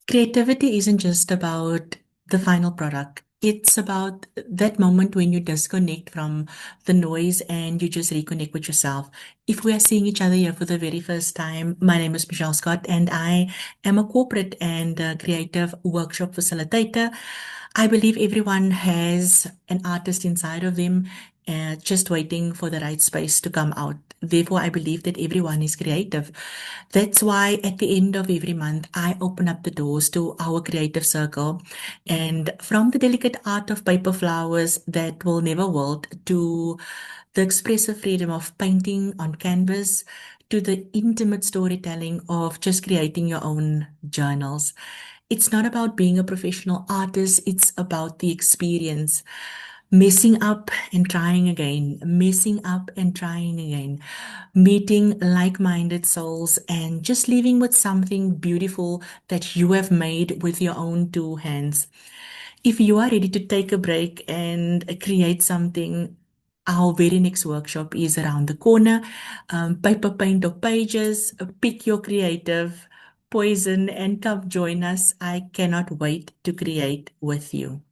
Creativity isn't just about the final product. It's about that moment when you disconnect from the noise and you just reconnect with yourself. If we are seeing each other here for the very first time, my name is Michelle Scott, and I am a corporate and creative workshop facilitator. I believe everyone has an artist inside of them, just waiting for the right space to come out. Therefore, I believe that everyone is creative. That's why at the end of every month, I open up the doors to our creative circle. And from the delicate art of paper flowers that will never wilt to the expressive freedom of painting on canvas to the intimate storytelling of just creating your own journals. It's not about being a professional artist, it's about the experience. Messing up and trying again, messing up and trying again, meeting like minded souls, and just leaving with something beautiful that you have made with your own two hands. If you are ready to take a break and create something, our very next workshop is around the corner. Paper paint or pages, pick your creative poison and come join us. I cannot wait to create with you.